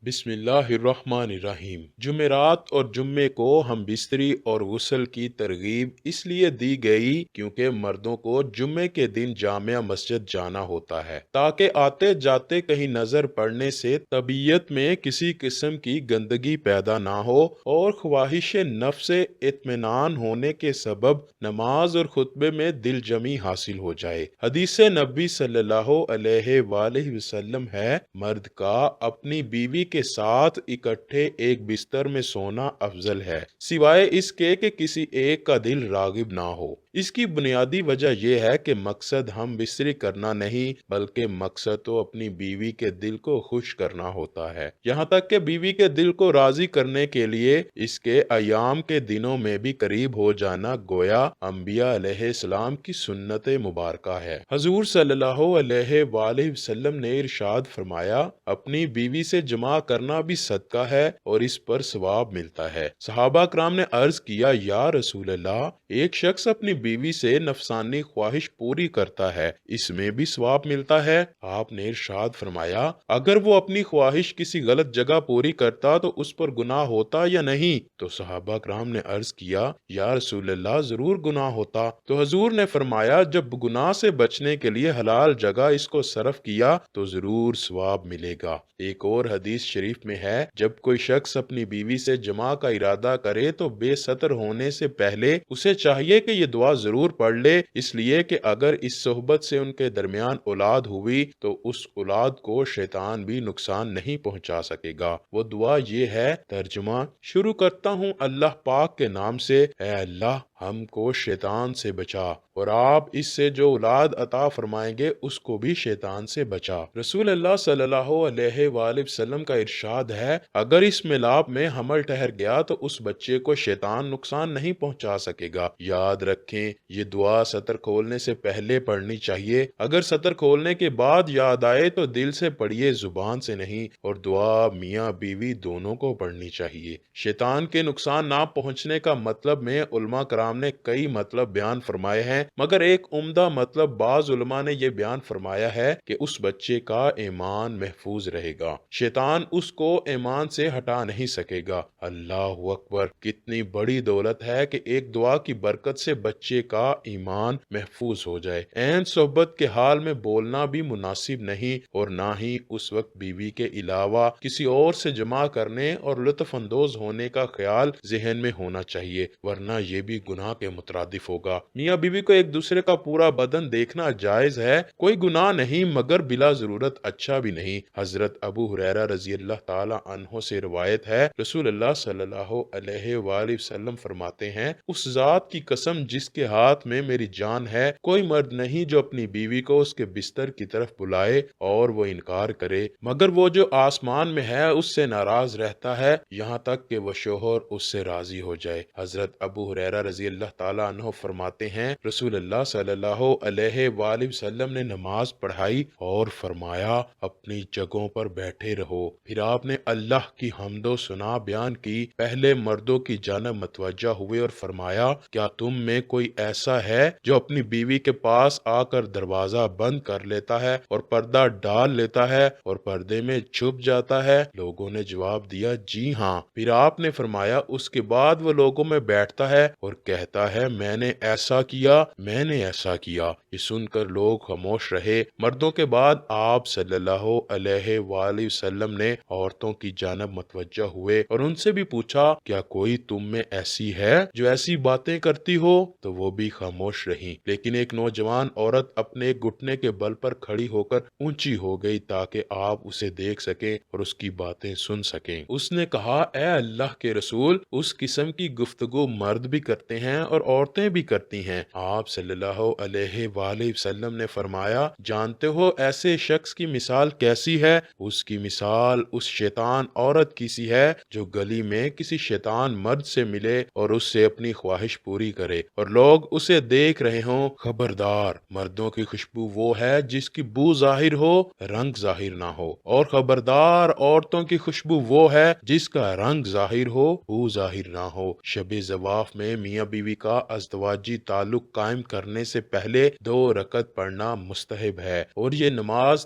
بسم اللہ الرحمن الرحیم۔ جمعرات اور جمعے کو ہم بستری اور غسل کی ترغیب اس لیے دی گئی کیونکہ مردوں کو جمعے کے دن جامع مسجد جانا ہوتا ہے تاکہ آتے جاتے کہیں نظر پڑنے سے طبیعت میں کسی قسم کی گندگی پیدا نہ ہو اور خواہش نفس اطمینان ہونے کے سبب نماز اور خطبے میں دل جمی حاصل ہو جائے۔ حدیث نبی صلی اللہ علیہ وآلہ وسلم ہے، مرد کا اپنی بیوی کے ساتھ اکٹھے ایک بستر میں سونا افضل ہے سوائے اس کے کہ کسی ایک کا دل راغب نہ ہو۔ اس کی بنیادی وجہ یہ ہے کہ مقصد ہم بستری کرنا نہیں بلکہ مقصد تو اپنی بیوی کے دل کو خوش کرنا ہوتا ہے، یہاں تک کہ بیوی کے دل کو راضی کرنے کے لیے اس کے ایام کے دنوں میں بھی قریب ہو جانا گویا انبیاء علیہ السلام کی سنت مبارکہ ہے۔ حضور صلی اللہ علیہ وآلہ وسلم نے ارشاد فرمایا، اپنی بیوی سے جماع کرنا بھی صدقہ ہے اور اس پر ثواب ملتا ہے۔ صحابہ کرام نے عرض کیا، یا رسول اللہ، ایک شخص اپنی بیوی سے نفسانی خواہش پوری کرتا ہے، اس میں بھی ثواب ملتا ہے؟ آپ نے ارشاد فرمایا، اگر وہ اپنی خواہش کسی غلط جگہ پوری کرتا تو اس پر گناہ ہوتا یا نہیں؟ تو صحابہ کرام نے عرض کیا، یا رسول اللہ، ضرور گناہ ہوتا۔ تو حضور نے فرمایا، جب گناہ سے بچنے کے لیے حلال جگہ اس کو صرف کیا تو ضرور ثواب ملے گا۔ ایک اور حدیث شریف میں ہے، جب کوئی شخص اپنی بیوی سے جماع کا ارادہ کرے تو بے ستر ہونے سے پہلے اسے چاہیے کہ یہ دعا ضرور پڑھ لے، اس لیے کہ اگر اس صحبت سے ان کے درمیان اولاد ہوئی تو اس اولاد کو شیطان بھی نقصان نہیں پہنچا سکے گا۔ وہ دعا یہ ہے، ترجمہ، شروع کرتا ہوں اللہ پاک کے نام سے، اے اللہ ہم کو شیطان سے بچا اور آپ اس سے جو اولاد عطا فرمائیں گے اس کو بھی شیطان سے بچا۔ رسول اللہ صلی اللہ علیہ وآلہ وسلم کا ارشاد ہے، اگر اس میلاب میں حمل ٹھہر گیا تو اس بچے کو شیطان نقصان نہیں پہنچا سکے گا۔ یاد رکھیں، یہ دعا سطر کھولنے سے پہلے پڑھنی چاہیے، اگر سطر کھولنے کے بعد یاد آئے تو دل سے پڑھیے، زبان سے نہیں، اور دعا میاں بیوی دونوں کو پڑھنی چاہیے۔ شیطان کے نقصان نہ پہنچنے کا مطلب میں علماء کرام نے کئی مطلب بیان فرمائے ہیں، مگر ایک عمدہ مطلب بعض علماء نے یہ بیان فرمایا ہے کہ اس بچے کا ایمان محفوظ رہے گا، شیطان اس کو ایمان سے ہٹا نہیں سکے گا۔ اللہ اکبر، کتنی بڑی دولت ہے کہ ایک دعا کی برکت سے بچے کا ایمان محفوظ ہو جائے۔ عین صحبت کے حال میں بولنا بھی مناسب نہیں اور نہ ہی اس وقت بیوی کے علاوہ کسی اور سے جماع کرنے اور لطف اندوز ہونے کا خیال ذہن میں ہونا چاہیے، ورنہ یہ بھی گناہ کے مترادف ہوگا۔ میاں بیوی کو ایک دوسرے کا پورا بدن دیکھنا جائز ہے، کوئی گناہ نہیں، مگر بلا ضرورت اچھا بھی نہیں۔ حضرت ابو ہریرہ رضی اللہ تعالی عنہ سے روایت ہے، رسول اللہ صلی اللہ علیہ وآلہ وسلم فرماتے ہیں، اس ذات کی قسم جس کے ہاتھ میں میری جان ہے، کوئی مرد نہیں جو اپنی بیوی کو اس کے بستر کی طرف بلائے اور وہ انکار کرے، مگر وہ جو آسمان میں ہے اس سے ناراض رہتا ہے یہاں تک کہ وہ شوہر اس سے راضی ہو جائے۔ حضرت ابو ہریرہ رضی اللہ تعالیٰ عنہ فرماتے ہیں، رسول اللہ صلی اللہ علیہ وآلہ وسلم نے نماز پڑھائی اور فرمایا، اپنی جگہوں پر بیٹھے رہو۔ پھر آپ نے اللہ کی حمد و ثنا بیان کی، پہلے مردوں کی جانب متوجہ ہوئے اور فرمایا، کیا تم میں کوئی ایسا ہے جو اپنی بیوی کے پاس آ کر دروازہ بند کر لیتا ہے اور پردہ ڈال لیتا ہے اور پردے میں چھپ جاتا ہے؟ لوگوں نے جواب دیا، جی ہاں۔ پھر آپ نے فرمایا، اس کے بعد وہ لوگوں میں بیٹھتا ہے اور کہتا ہے، میں نے ایسا کیا، میں نے ایسا کیا۔ یہ سن کر لوگ خاموش رہے۔ مردوں کے بعد آپ صلی اللہ علیہ وآلہ وسلم نے عورتوں کی جانب متوجہ ہوئے اور ان سے بھی پوچھا، کیا کوئی تم میں ایسی ہے جو ایسی باتیں کرتی ہو؟ تو وہ بھی خاموش رہیں، لیکن ایک نوجوان عورت اپنے گھٹنے کے بل پر کھڑی ہو کر اونچی ہو گئی تاکہ آپ اسے دیکھ سکیں اور اس کی باتیں سن سکیں۔ اس نے کہا، اے اللہ کے رسول، اس قسم کی گفتگو مرد بھی کرتے ہیں اور عورتیں بھی کرتی ہیں۔ آپ صلی اللہ علیہ وآلہ وسلم نے فرمایا، جانتے ہو ایسے شخص کی مثال کیسی ہے؟ اس کی مثال اس شیطان عورت کی سی ہے جو گلی میں کسی شیطان مرد سے ملے اور اس سے اپنی خواہش پوری کرے اور لوگ اسے دیکھ رہے ہوں۔ خبردار، مردوں کی خوشبو وہ ہے جس کی بو ظاہر ہو، رنگ ظاہر نہ ہو، اور خبردار، عورتوں کی خوشبو وہ ہے جس کا رنگ ظاہر ہو، بو ظاہر نہ ہو۔ شب زواف میں میاں بیوی کا ازدواجی تعلق قائم کرنے سے پہلے 2 رکعت پڑھنا مستحب ہے، اور یہ نماز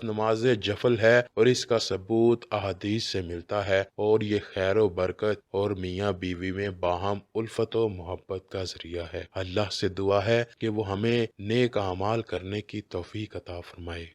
جفل ہے، اور اس کا ثبوت احادیث سے ملتا ہے، اور یہ خیر و برکت اور میاں بیوی میں باہم الفت و محبت کا ذریعہ ہے۔ اللہ سے دعا ہے کہ وہ ہمیں نیک اعمال کرنے کی توفیق عطا فرمائے۔